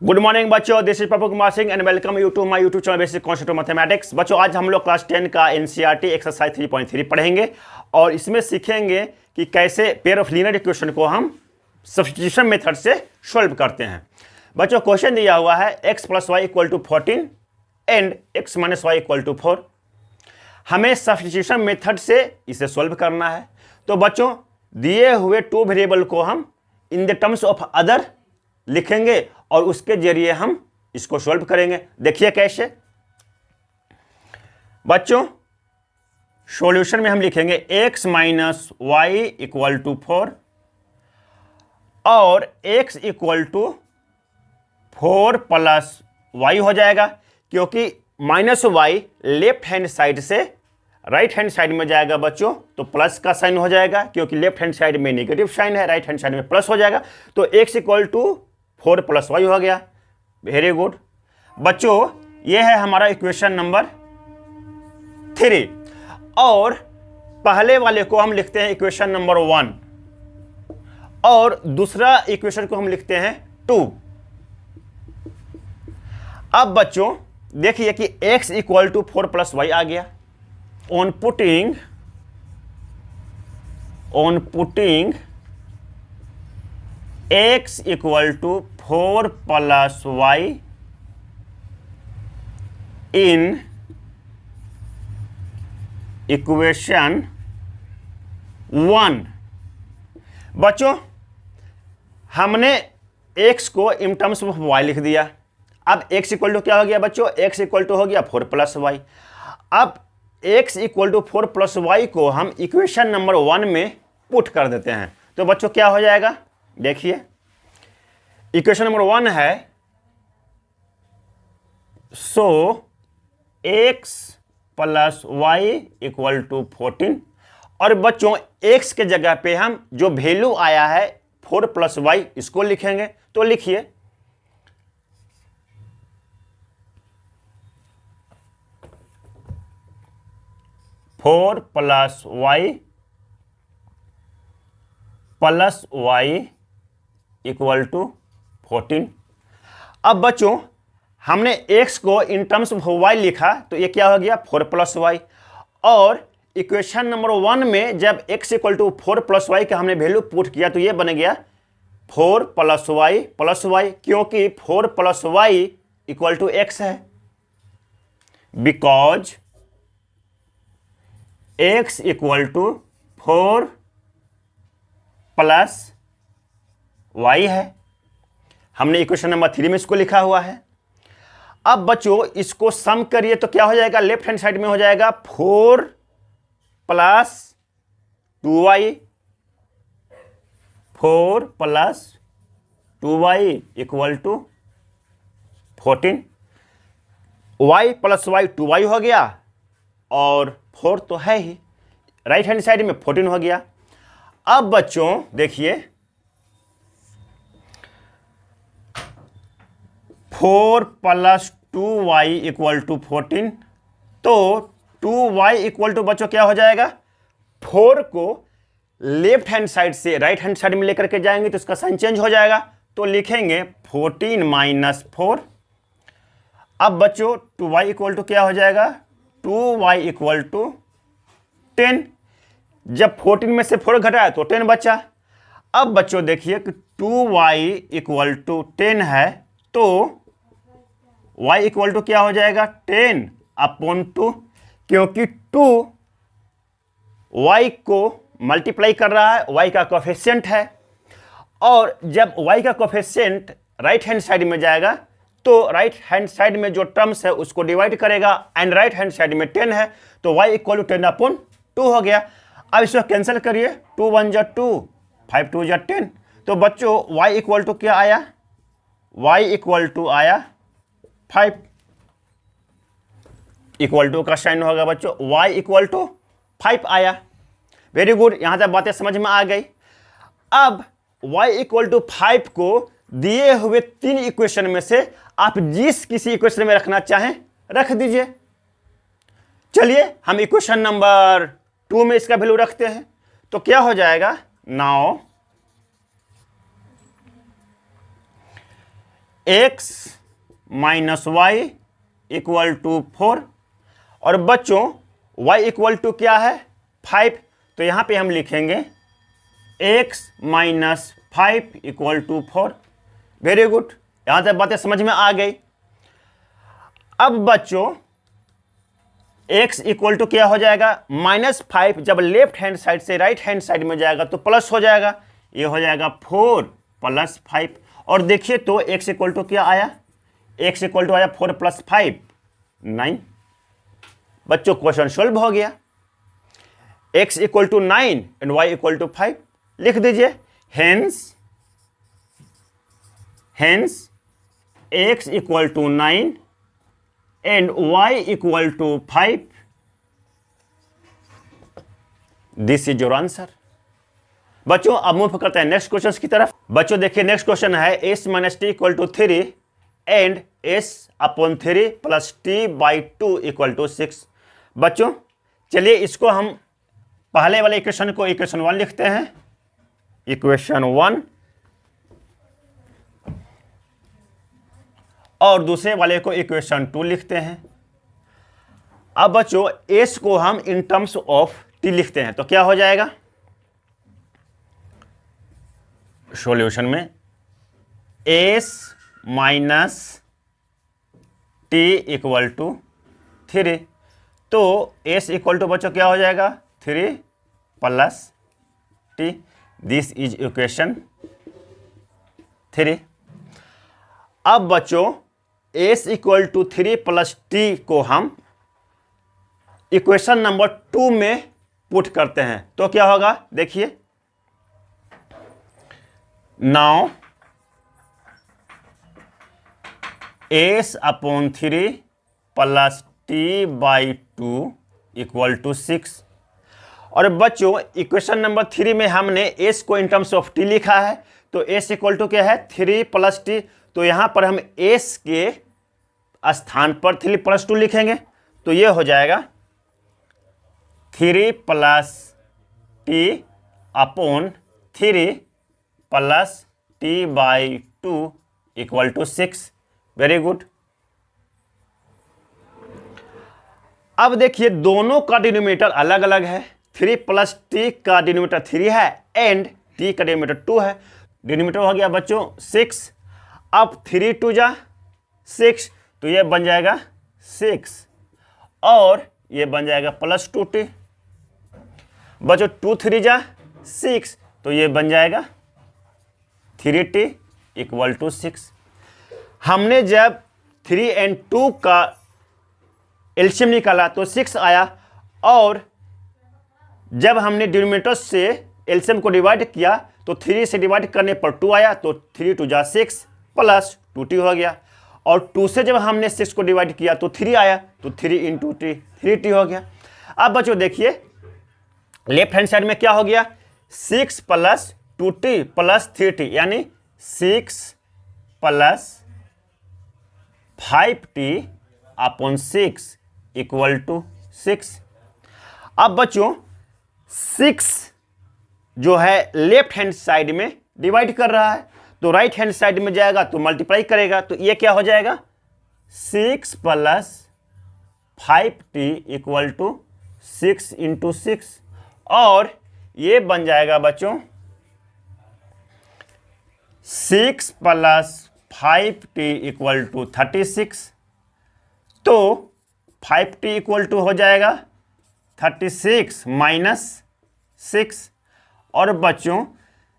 Good morning बच्चों, this is Pappu Kumar Singh and welcome you to my YouTube channel basic concept of mathematics. बच्चों आज हम लोग क्लास 10 का एनसीईआरटी एक्सरसाइज 3.3 पढ़ेंगे और इसमें सीखेंगे कि कैसे पेयर ऑफ लीनियर इक्वेशन को हम सब्स्टिट्यूशन मेथड से सॉल्व करते हैं। बच्चों क्वेश्चन दिया हुआ है x + y = 14 and x - y = 4। हमें सब्स्टिट्यूशन मेथड से इसे सॉल्व करना है। तो बच्चों दिए हुए टू वेरिएबल को हम in the terms of other लिखेंगे और उसके जरिए हम इसको सॉल्व करेंगे। देखिए कैसे बच्चों, सॉल्यूशन में हम लिखेंगे x - y = 4 और x = 4 + y हो जाएगा, क्योंकि -y लेफ्ट हैंड साइड से राइट हैंड साइड में जाएगा बच्चों, तो प्लस का साइन हो जाएगा, क्योंकि लेफ्ट हैंड साइड में नेगेटिव साइन है, राइट हैंड साइड में प्लस हो जाएगा। तो x = 4 + y हो गया। वेरी गुड बच्चों, यह है हमारा इक्वेशन नंबर 3 और पहले वाले को हम लिखते हैं इक्वेशन नंबर 1 और दूसरा इक्वेशन को हम लिखते हैं 2। अब बच्चों देखिए कि x = 4 + y आ गया। on putting x = 4 + y in equation 1। बच्चों हमने x को इन टर्म्स ऑफ y लिख दिया। अब x = क्या हो गया बच्चों? x = हो गया 4 + y। अब x = 4 + y को हम इक्वेशन नंबर 1 में पुट कर देते हैं। तो बच्चों क्या हो जाएगा? देखिए इक्वेशन नंबर 1 है सो x + y = 14 और बच्चों x के जगह पे हम जो वैल्यू आया है 4 + y इसको लिखेंगे। तो लिखिए फोर प्लस y = 14। अब बच्चों हमने x को इन टर्म्स ऑफ y लिखा, तो ये क्या हो गया 4 + y और इक्वेशन नंबर 1 में जब x = 4 + y का हमने वैल्यू पुट किया तो ये बन गया 4 + y, क्योंकि 4 + y = x है, बिकॉज x = 4 + y है। हमने इक्वेशन नंबर 3 में इसको लिखा हुआ है। अब बच्चों इसको सम करिए तो क्या हो जाएगा? लेफ्ट हैंड साइड में हो जाएगा 4 + 2y, 4 + 2y = 14। y + y 2y हो गया और 4 तो है ही, राइट हैंड साइड में 14 हो गया। अब बच्चों देखिए 4 + 2y = 14, तो 2y = बच्चों क्या हो जाएगा? 4 को लेफ्ट हैंड साइड से राइट हैंड साइड में लेकर के जाएंगे तो इसका साइन चेंज हो जाएगा, तो लिखेंगे 14 - 4। अब बच्चों 2y = क्या हो जाएगा? 2y = 10। जब 14 में से 4 घटाया तो 10 बचा। अब बच्चों देखिए कि 2y = 10 है, तो y = क्या हो जाएगा? 10/2, क्योंकि 2 y को मल्टीप्लाई कर रहा है, y का कोएफिशिएंट है, और जब y का कोएफिशिएंट राइट हैंड साइड में जाएगा तो राइट हैंड साइड में जो टर्म्स है उसको डिवाइड करेगा एंड राइट हैंड साइड में 10 है, तो y = 10/2 हो गया। अब इसको कैंसिल करिए, 2 × 1 = 2, 5 × 2 = 10। तो बच्चों y = क्या आया? y = आया 5, इक्वल टू का साइन होगा बच्चों, y = 5 आया। वेरी गुड, यहां तक बातें समझ में आ गई। अब y = 5 को दिए हुए 3 इक्वेशन में से आप जिस किसी इक्वेशन में रखना चाहें रख दीजिए। चलिए हम इक्वेशन नंबर 2 में इसका वैल्यू रखते हैं, तो क्या हो जाएगा? Now x minus y equal to 4। और बच्चों y इक्वल टू क्या है 5, तो यहाँ पे हम लिखेंगे x minus 5 equal to 4। Very good, यहाँ तक बातें समझ में आ गई। अब बच्चों x इक्वल टू क्या हो जाएगा -5, जब लेफ्ट हैंड साइड से राइट हैंड साइड में जाएगा तो प्लस हो जाएगा, ये हो जाएगा 4 + 5। और देखिए तो x इक्वल टू क्या आया, x इक्वल टू आया 4 + 5 9। बच्चों क्वेश्चन सॉल्व हो गया। x equal to 9 and y equal to 5 लिख दीजिए। Hence x equal to 9 and y equal to 5। This is your answer. बच्चों अब मूव करते हैं नेक्स्ट क्वेश्चन की तरफ। बच्चों देखिए नेक्स्ट क्वेश्चन है s - t equal to 3 and s/3 + t/2 equal to 6। बच्चों चलिए इसको हम पहले वाले इक्वेशन को इक्वेशन 1 लिखते हैं, इक्वेशन 1, और दूसरे वाले को इक्वेशन 2 लिखते हैं। अब बच्चों s को हम इन टर्म्स ऑफ t लिखते हैं, तो क्या हो जाएगा सॉल्यूशन में s minus t equal to 3। तो s इक्वल टू बच्चों क्या हो जाएगा 3 + t। This is equation 3। अब बच्चों s इक्वल टू 3 + t को हम इक्वेशन नंबर 2 में पुट करते हैं, तो क्या होगा देखिए। Now s/3 + t/2 equal to 6। और बच्चों इक्वेशन नंबर 3 में हमने s को इन टर्म्स ऑफ t लिखा है, तो s इक्वल टू क्या है 3 + t। तो यहां पर हम s के स्थान पर 3 + 2 लिखेंगे, तो ये हो जाएगा 3 + t/3 + t/2 equal to 6। Very good. अब देखिए दोनों का डिनोमिनेटर अलग अलग है। 3 + t का डिनोमिनेटर 3 है एंड t का डिनोमिनेटर 2 है। डिनोमिनेटर हो गया बच्चों 6। अब 3 × 2 = 6, तो ये बन जाएगा 6 और ये बन जाएगा +2t। बच्चों 2 × 3 = 6, तो ये बन जाएगा 3t इक्वल टू 6। हमने जब 3 और 2 का एलसीएम निकाला तो 6 आया, और जब हमने डिनोमिनेटर से एलसीएम को डिवाइड किया तो 3 से डिवाइड करने पर 2 आया, तो 3 × 2 = 6 + 2t हो गया। और 2 से जब हमने 6 को डिवाइड किया तो 3 आया, तो 3 × t 3t हो गया। अब बच्चों देखिए लेफ्ट हैंड साइड में क्या हो गया 6 + 2t + 3t, यानी 6 + 5t/6 इक्वल टू 6। अब बच्चों 6 जो है लेफ्ट हैंड साइड में डिवाइड कर रहा है, तो राइट हैंड साइड में जाएगा तो मल्टीप्लाई करेगा, तो ये क्या हो जाएगा 6 + 5t इक्वल टू 6 × 6, और ये बन जाएगा बच्चों 6 + 5t इक्वल टू 36। तो 5t इक्वल टू हो जाएगा 36 - 6। और बच्चों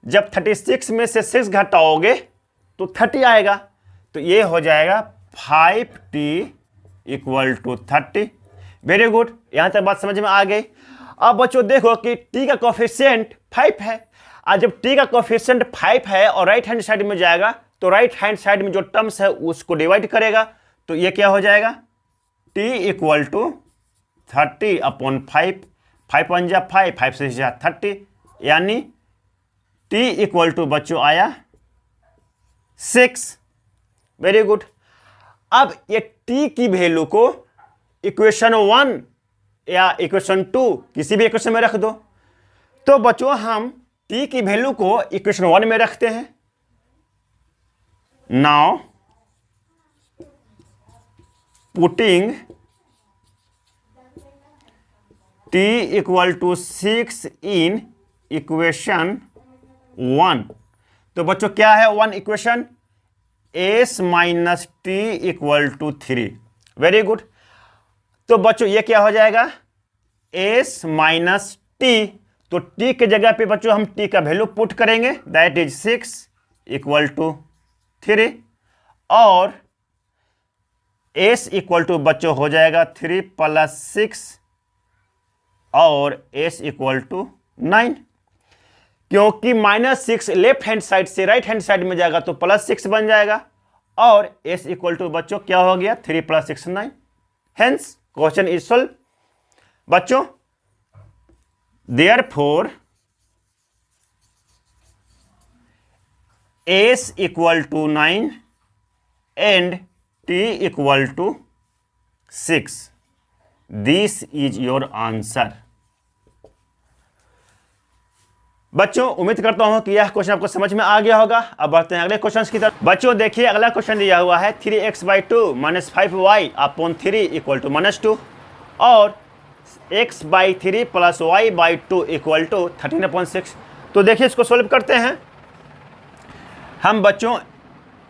जब 36 में से 6 घटाओगे तो 30 आएगा, तो ये हो जाएगा 5t equal to 30। Very good, यहां तक बात समझ में आ गई। अब बच्चों देखो कि t का कोफिशिएंट 5 है, और जब t का कोफिशिएंट 5 है और राइट हैंड साइड में जाएगा तो राइट हैंड साइड में जो टर्म्स है उसको डिवाइड करेगा, तो ये क्या हो जाएगा t इक्वल टू 30/5। 5 × 1 = 5, 5 से 30, यानी t इक्वल टू बच्चों आया 6। Very good. अब ये t की वैल्यू को इक्वेशन 1 या इक्वेशन 2 किसी भी इक्वेशन में रख दो। तो बच्चों हम t की वैल्यू को इक्वेशन 1 में रखते हैं। Now putting t equal to 6 in equation 1। तो बच्चों क्या है 1 equation? s minus t equal to 3। Very good. तो बच्चों ये क्या हो जाएगा? s minus t. तो t के जगह पे बच्चों हम t का वैल्यू पुट करेंगे, दैट इज 6 इक्वल टू 3, और s इक्वल टू बच्चों हो जाएगा 3 प्लस 6 और s इक्वल टू 9। क्योंकि -6 लेफ्ट हैंड साइड से राइट हैंड साइड में जाएगा तो +6 बन जाएगा, और s इक्वल टू बच्चों क्या हो गया? 3 + 6 9। Hence question is solve. बच्चों therefore s equal to 9 and t equal to 6। This is your answer. बच्चों उम्मीद करता हूं कि यह क्वेश्चन आपको समझ में आ गया होगा। अब बढ़ते हैं अगले क्वेश्चन की तरफ। बच्चों देखिए अगला क्वेश्चन दिया हुआ है 3x/2 - 5y upon 3 equal to -2, और x/3 + y/2 इक्वल टू 13/6। तो देखिए इसको सोल्व करते हैं हम। बच्चों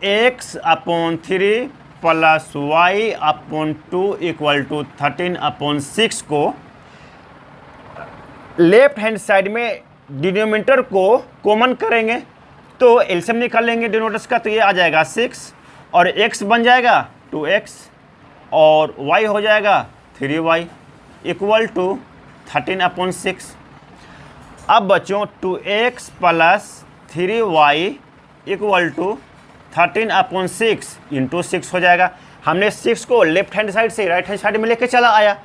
x/3 + y/2 इक्वल टू 13/6 को लेफ्ट हैंड साइड में डिनोमिनेटर को कॉमन करेंगे, तो एलसीएम निकाल लेंगे डिनोमिनेटर्स का, तो ये आ जाएगा 6, और x बन जाएगा 2x, और y हो जाएगा 3y इक्वल टू 13/6। अब बच्चों 2x + 3y equal to 13/6 into 6 हो जाएगा। हमने 6 को लेफ्ट हैंड साइड से राइट हैंड साइड में लेके चला आया,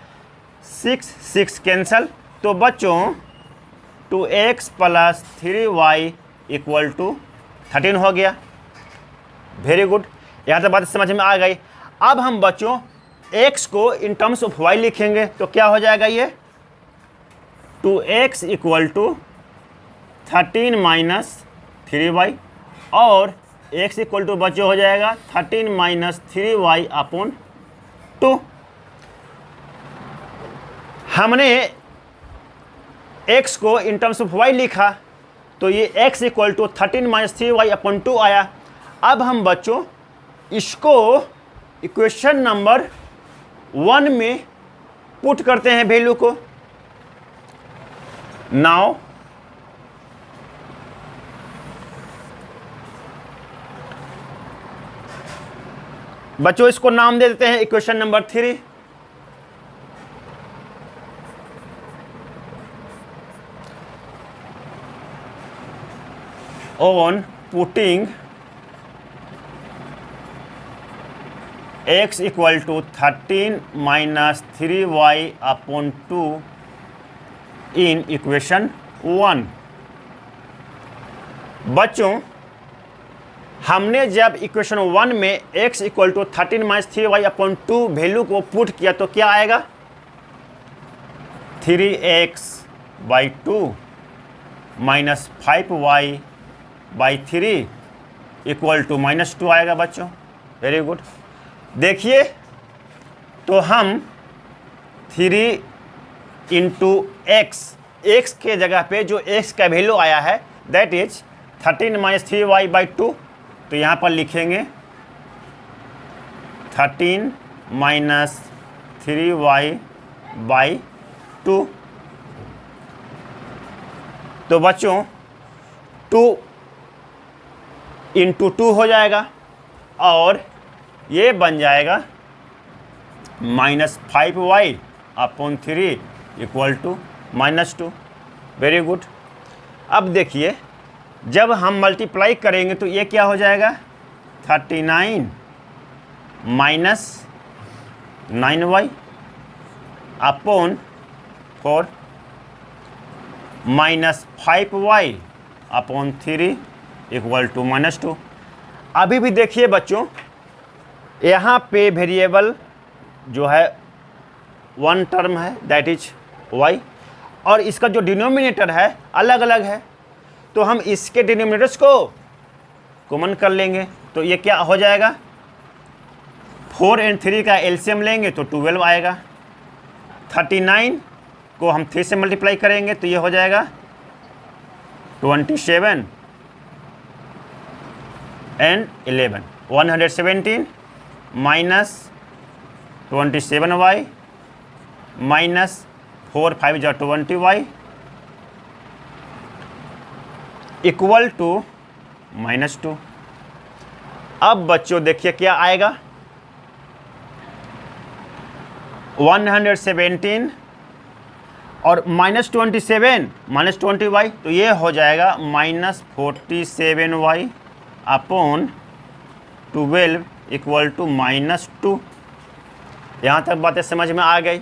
6 कैंसल। तो बच्चों 2x + 3y इक्वल टू 13 हो गया। वेरी गुड, यहाँ तक बात समझ में आ गई। अब हम बच्चों x को इन टर्म्स ऑफ y लिखेंगे, तो क्या हो जाएगा? ये 2x इक्वल टू 13 - 3y, और x इक्वल टू बच्चों हो जाएगा 13 - 3y अपॉन 2। हमने x को इन टर्म्स ऑफ y लिखा, तो ये x equal to 13 - 3y upon 2 आया। अब हम बच्चों इसको इक्वेशन नंबर 1 में पुट करते हैं वैल्यू को। नाउ बच्चों इसको नाम दे देते हैं equation number 3। On putting x equal to 13 - 3y upon 2 in equation 1। बच्चों हमने जब इक्वेशन 1 में x equal to 13 - 3y upon 2 value को पुट किया तो क्या आएगा? 3x/2 - 5y/3 इक्वल टू -2 आएगा बच्चों। Very good. देखिए तो हम 3 × x के जगह पे जो x का वैल्यू आया है दैट इज 13 - 3y/2, तो यहाँ पर लिखेंगे 13 - 3y/2। तो बच्चों 2 × 2 हो जाएगा, और ये बन जाएगा -5y upon 3 equal to -2। Very good. अब देखिए जब हम मल्टीप्लाई करेंगे तो ये क्या हो जाएगा? 39 - 9y upon 4 -5y upon 3 equal to -2। अभी भी देखिए बच्चों यहाँ पे वेरिएबल जो है 1 टर्म है दैट इज y, और इसका जो डिनोमिनेटर है अलग अलग है, तो हम इसके डिनोमिनेटर्स को कॉमन कर लेंगे, तो ये क्या हो जाएगा? 4 और 3 का एलसीएम लेंगे तो 12 आएगा। 39 को हम 3 से मल्टीप्लाई करेंगे तो ये हो जाएगा 27 एंड 11। 117 माइनस 27y माइनस 4 5 जा 20y इक्वल टू -2। अब बच्चों देखिए क्या आएगा, 117 और -27 -20y तो ये हो जाएगा -47y अपॉन 12 इक्वल टू -2। यहाँ तक बातें समझ में आ गई।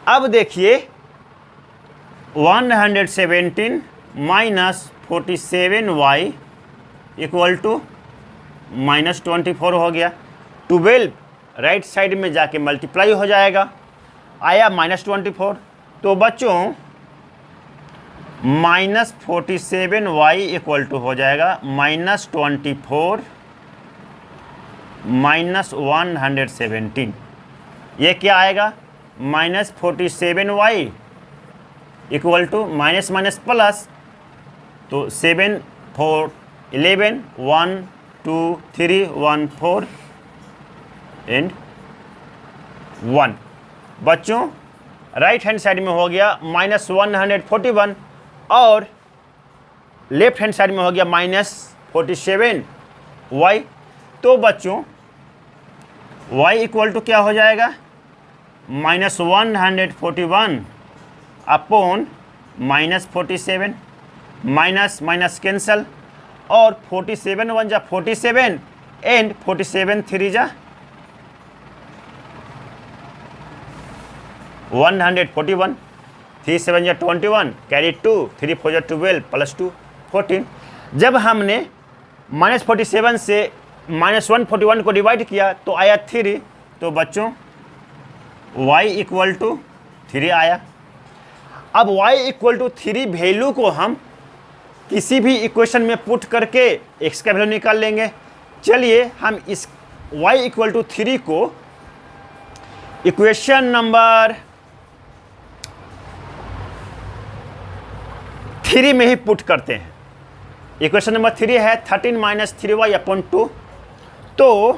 अब देखिए 117 माइनस 47y इक्वल टू -24 हो गया। 12 राइट साइड में जाके मल्टीप्लाई हो जाएगा, आया -24। तो बच्चों -47y इक्वल टू हो जाएगा -24 -117। ये क्या आएगा, -47y equal to minus minus plus, तो 7 4 11 1 2 3 1 4 एंड 1। बच्चों राइट हैंड साइड में हो गया -141 और लेफ्ट हैंड साइड में हो गया -47y। तो बच्चों y इक्वल टू क्या हो जाएगा, -141 अपॉन -47, माइनस माइनस कैंसल और 47 1 जा 47 एंड 47 3 जा 141, 3 7 जा 21 कैरी 2, 3 4 जा 12 प्लस 2 14। जब हमने -47 से -141 को डिवाइड किया तो आया 3। तो बच्चों y इक्वल टू 3 आया। अब y इक्वल टू 3 वैल्यू को हम किसी भी इक्वेशन में पुट करके x का वैल्यू निकाल लेंगे। चलिए हम इस y इक्वल टू 3 को इक्वेशन नंबर 3 में ही पुट करते हैं। इक्वेशन नंबर 3 है 13 माइनस 3y अपॉन 2। तो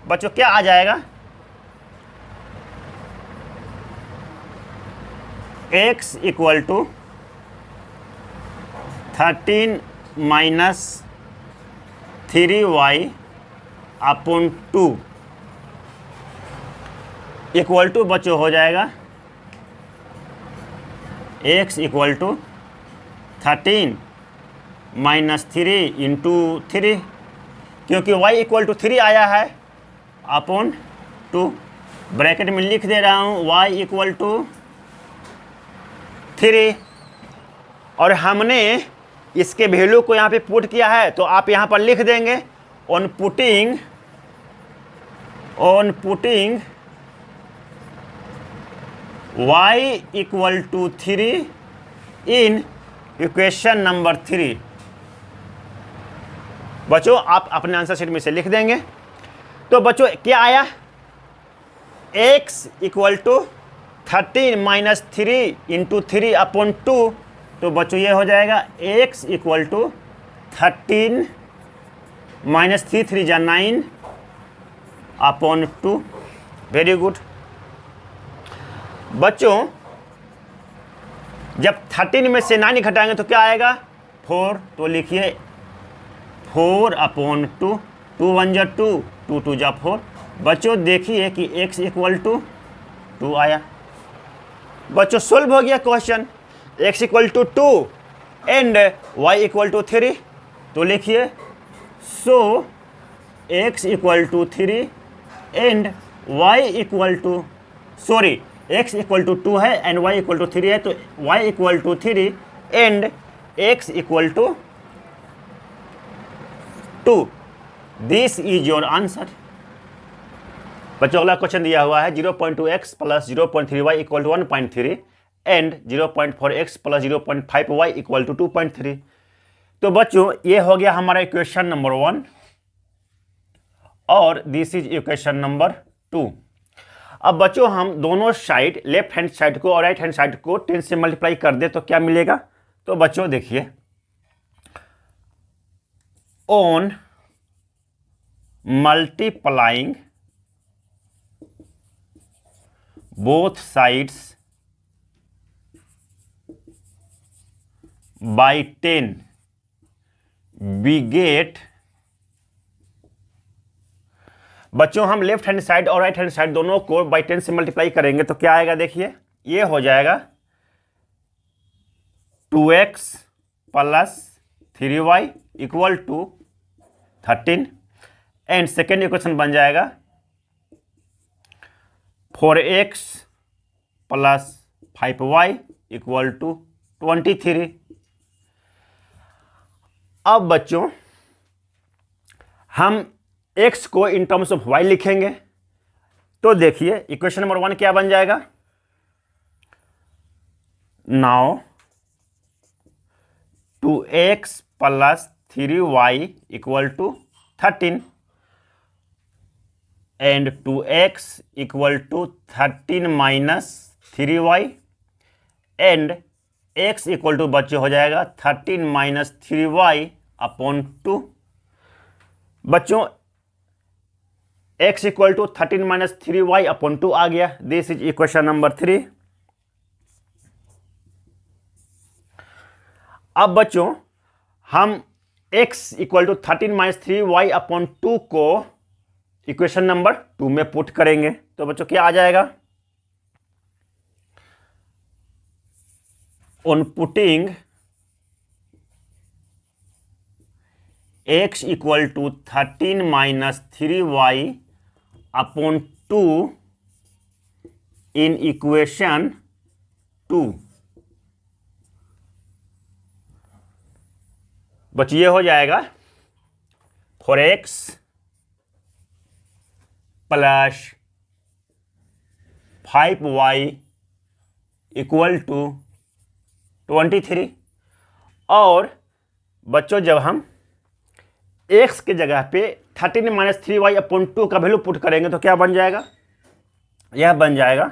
बच्चों क्या आ जाएगा, x equal to 13 minus 3y upon 2 equal to बच्चों हो जाएगा x equal to 13 minus 3 into 3, क्योंकि y इक्वल टू 3 आया है अपॉन 2। ब्रैकेट में लिख दे रहा हूँ y इक्वल टू 3 और हमने इसके वैल्यू को यहाँ पे पुट किया है। तो आप यहाँ पर लिख देंगे on putting y equal to 3 in equation number 3। बच्चों आप अपने आंसर शीट में से लिख देंगे। तो बच्चों क्या आया, x equal to 13 minus 3 into 3 upon 2। तो बच्चों ये हो जाएगा x इक्वल टू 13 माइनस 3 3 जा 9 अपॉन 2। Very good. बच्चों जब 13 में से 9 घटाएंगे तो क्या आएगा, 4। तो लिखिए 4 अपॉन 2, 2 1 जा 2, 2 2 जा 4। बच्चों देखिए कि x इक्वल टू 2 आया। बच्चों सोल्व हो गया question. x equal to 2 and y equal to 3। तो लिखिए so x equal to 3 and y equal to sorry x equal to 2 है एंड y इक्वल टू 3 है। तो y equal to 3 and x equal to 2। This is your answer. बच्चों अगला question दिया हुआ है 0.2x plus 0.3y equal to 1.3 and 0.4x plus 0.5y equal to 2.3। तो बच्चों ये हो गया हमारा इक्वेशन नंबर 1। और दिस इज इक्वेशन नंबर 2। अब बच्चों हम दोनों साइड, लेफ्ट हैंड साइड को और राइट हैंड साइड को 10 से मल्टीप्लाई कर दे तो क्या मिलेगा। तो बच्चों देखिए, on multiplying both sides by 10 we get, बच्चों हम लेफ्ट हैंड साइड और राइट हैंड साइड दोनों को बाई 10 से मल्टीप्लाई करेंगे तो क्या आएगा। देखिए ये हो जाएगा 2x plus 3y equal to 13 and second equation बन जाएगा 4x plus 5y equal to 23। अब बच्चों हम x को इन टर्म्स ऑफ y लिखेंगे तो देखिए इक्वेशन नंबर 1 क्या बन जाएगा। Now 2x plus 3y equal to 13 and 2x equal to 13 minus 3y and x equal to बच्चे हो जाएगा 13 minus 3y अपॉन 2। बच्चों x equal to 13 minus 3y upon 2 आ गया। This is equation number 3। अब बच्चों हम x equal to 13 minus 3y upon 2 को equation number 2 में पुट करेंगे तो बच्चों क्या आ जाएगा। On putting x equal to 13 minus 3y upon 2 in equation 2, बच्चों ये हो जाएगा 4x plus 5y equal to 23। और बच्चों जब हम x के जगह पे 13 माइनस 3y अपॉन 2 का वैल्यू पुट करेंगे तो क्या बन जाएगा। यह बन जाएगा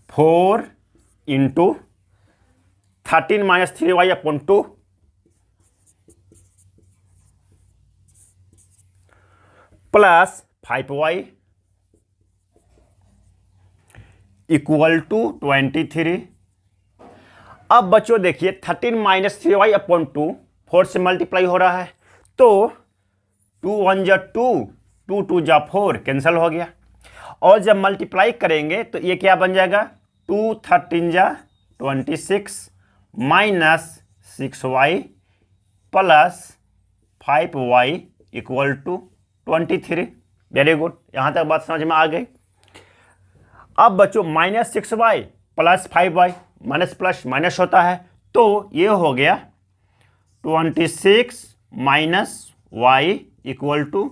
4 into 13 minus 3y upon 2 plus 5y equal to 23। अब बच्चों देखिए 13 माइनस 3y अपॉन 2 4 से मल्टीप्लाई हो रहा है तो 2 1 जा 2, 2 2 जा 4 कैंसिल हो गया। और जब मल्टीप्लाई करेंगे तो ये क्या बन जाएगा 2 13 जा 26 minus 6y plus 5y equal to 23। Very good, यहां तक बात समझ में आ गई। अब बच्चों minus 6y plus 5y minus plus minus होता है तो ये हो गया 26 माइनस y इक्वल टू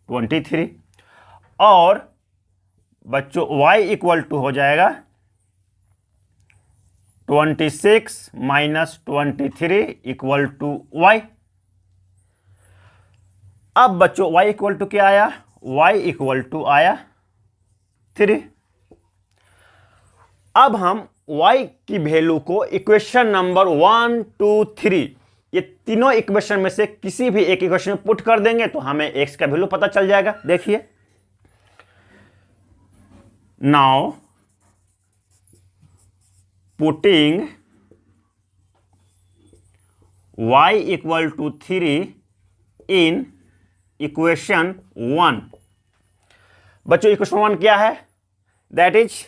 23। और बच्चों y इक्वल टू हो जाएगा 26 माइनस 23 इक्वल टू y। अब बच्चों y इक्वल टू क्या आया, y इक्वल टू आया 3। अब हम y की वैल्यू को इक्वेशन नंबर 1 2 3 ये तीनों इक्वेशन में से किसी भी एक इक्वेशन में पुट कर देंगे तो हमें x का वैल्यू पता चल जाएगा। देखिए now putting y equal to 3 in equation 1। बच्चों इक्वेशन 1 क्या है, that is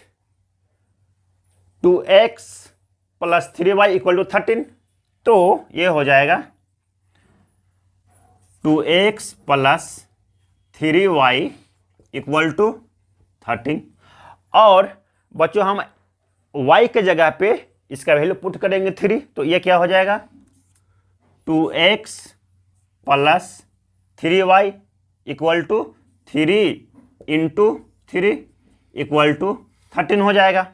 2x plus 3y equal to 13। तो ये हो जाएगा 2x plus 3y equal to 13। और बच्चों हम y के जगह पे इसका वैल्यू पुट करेंगे 3 तो ये क्या हो जाएगा 2x plus 3y equal to 3 into 3 equal to 13 हो जाएगा।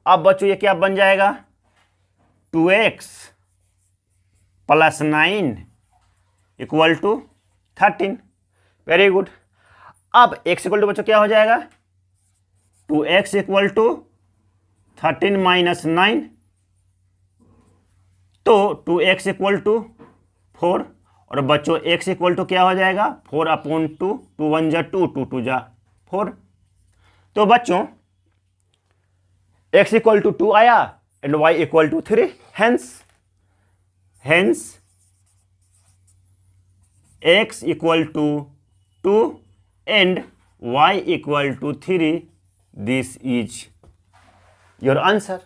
अब बच्चों ये क्या बन जाएगा 2x plus 9 equal to 13। Very good. अब x इक्वल टू बच्चों क्या हो जाएगा, 2x इक्वल टू 13 माइनस 9, तो 2x इक्वल टू 4, और बच्चों x इक्वल टू क्या हो जाएगा, 4/2, 2 1 जा 2, 2 2 जा 4। तो बच्चों x इक्वल टू 2 आया and y equal to 3, hence x equal to 2 and y equal to 3, this is your answer.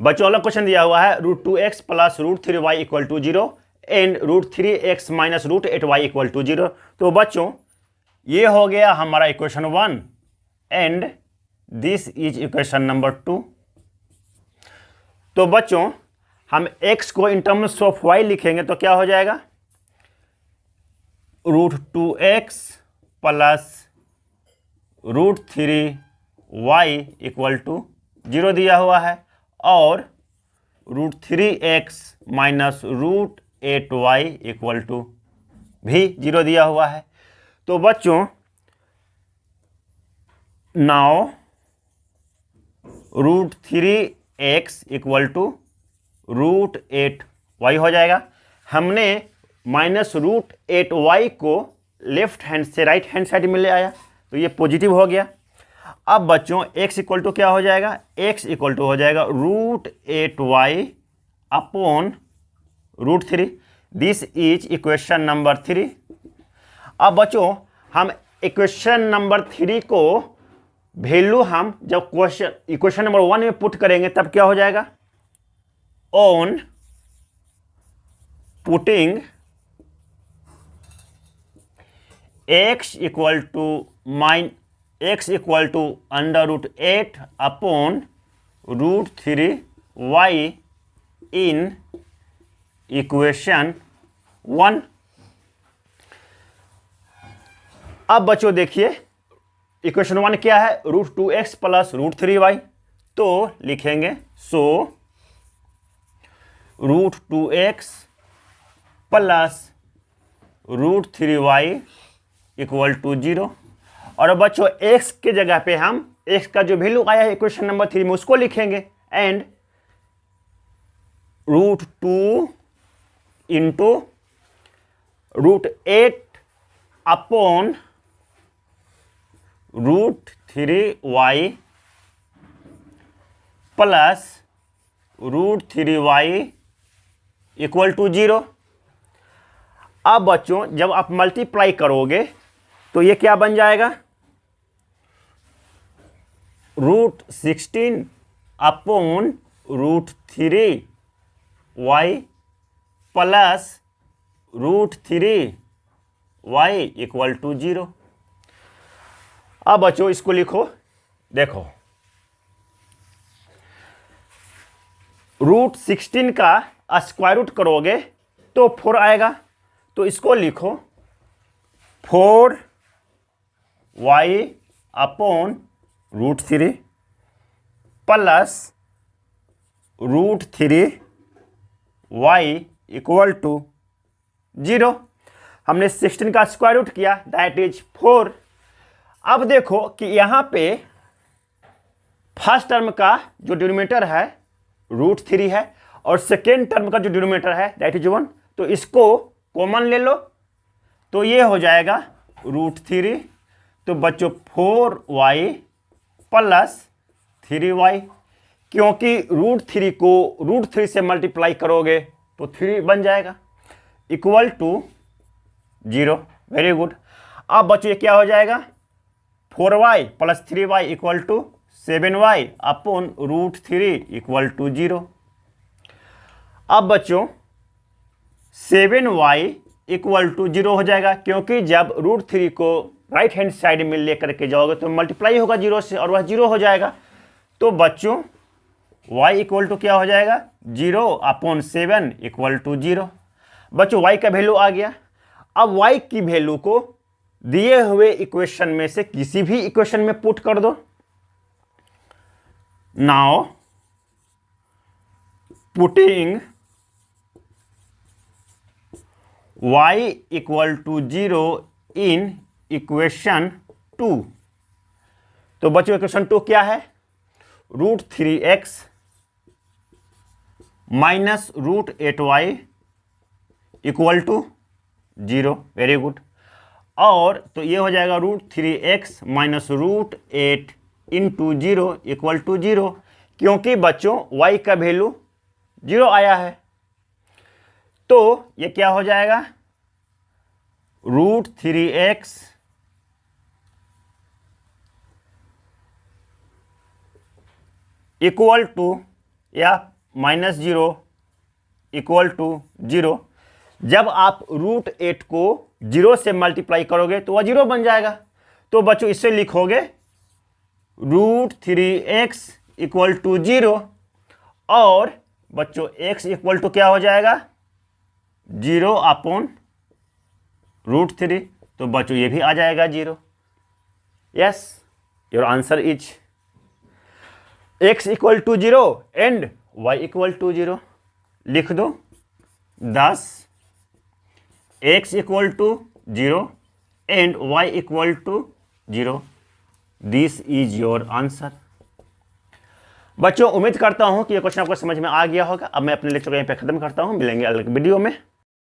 बच्चों वाला क्वेश्चन दिया हुआ है √2x plus √3y equal to 0 and √3x minus √8y equal to 0। तो बच्चों ये हो गया हमारा equation 1 and this is equation number 2। तो बच्चों हम x को इन टर्म्स ऑफ y लिखेंगे तो क्या हो जाएगा, √2x plus √3y equal to 0 दिया हुआ है, और √3x minus √8y equal to भी 0 दिया हुआ है। तो बच्चों now √3x equal to √8y हो जाएगा। हमने माइनस √8y को लेफ्ट हैंड से राइट हैंड साइड में ले आया तो ये पॉजिटिव हो गया। अब बच्चों x इक्वल टू क्या हो जाएगा, x इक्वल टू हो जाएगा √8y upon √3, this is equation number 3। अब बच्चों हम इक्वेशन नंबर 3 को वैल्यू हम जब इक्वेशन नंबर 1 में पुट करेंगे तब क्या हो जाएगा, on putting x equal to √8 upon √3y in equation 1। अब बच्चों देखिए इक्वेशन 1 क्या है, √2x प्लस √3y, तो लिखेंगे सो √2x plus √3y equal to 0। और बच्चों x के जगह पे हम x का जो वैल्यू आया है इक्वेशन नंबर 3 में उसको लिखेंगे, and √2 into √8 upon √3y plus √3y equal to 0। अब बच्चों जब आप मल्टीप्लाई करोगे तो ये क्या बन जाएगा, √16 upon √3y plus √3y equal to 0। अब बच्चों इसको लिखो, देखो √16 का स्क्वायर रूट करोगे तो 4 आएगा, तो इसको लिखो 4y upon √3 plus √3y equal to 0। हमने 16 का स्क्वायर रूट किया, दैट इज 4। अब देखो कि यहाँ पे फर्स्ट टर्म का जो डिनोमिनेटर है √3 है और सेकेंड टर्म का जो डिनोमिनेटर है दैट इज 1, तो इसको कॉमन ले लो तो ये हो जाएगा √3। तो बच्चों 4y प्लस 3y, क्योंकि √3 को √3 से मल्टीप्लाई करोगे तो 3 बन जाएगा, इक्वल टू 0। Very good. अब बच्चों ये क्या हो जाएगा, 4y plus 3y equal to 7y upon √3 equal to 0। अब बच्चों 7y इक्वल टू 0 हो जाएगा, क्योंकि जब √3 को राइट हैंड साइड में लेकर के जाओगे तो मल्टीप्लाई होगा 0 से और वह 0 हो जाएगा। तो बच्चों y इक्वल टू क्या हो जाएगा, 0 अपॉन 7 इक्वल टू 0। बच्चों y का वैल्यू आ गया। अब y की वैल्यू को दिए हुए इक्वेशन में से किसी भी इक्वेशन में पुट कर दो। Now putting y equal to 0 in equation 2। तो बच्चों इक्वेशन 2 क्या है? √3x minus √8y equal to 0। Very good. और तो ये हो जाएगा √3x minus √8 into 0 equal to 0, क्योंकि बच्चों y का वैल्यू 0 आया है। तो ये क्या हो जाएगा? √3x इक्वल टू या माइनस 0 इक्वल टू 0। जब आप √8 को 0 से मल्टीप्लाई करोगे तो वह 0 बन जाएगा। तो बच्चों इससे लिखोगे √3x इक्वल टू 0, और बच्चों x इक्वल टू क्या हो जाएगा? 0 अपॉन √3। तो बच्चों ये भी आ जाएगा 0। Yes, your answer is x equal to 0 and y equal to 0। लिख दो 10 x equal to 0 and y equal to 0। This is your answer. बच्चों उम्मीद करता हूं कि ये क्वेश्चन आपको समझ में आ गया होगा। अब मैं अपने लेक्चर को यहीं पे खत्म करता हूं। मिलेंगे अगले वीडियो में।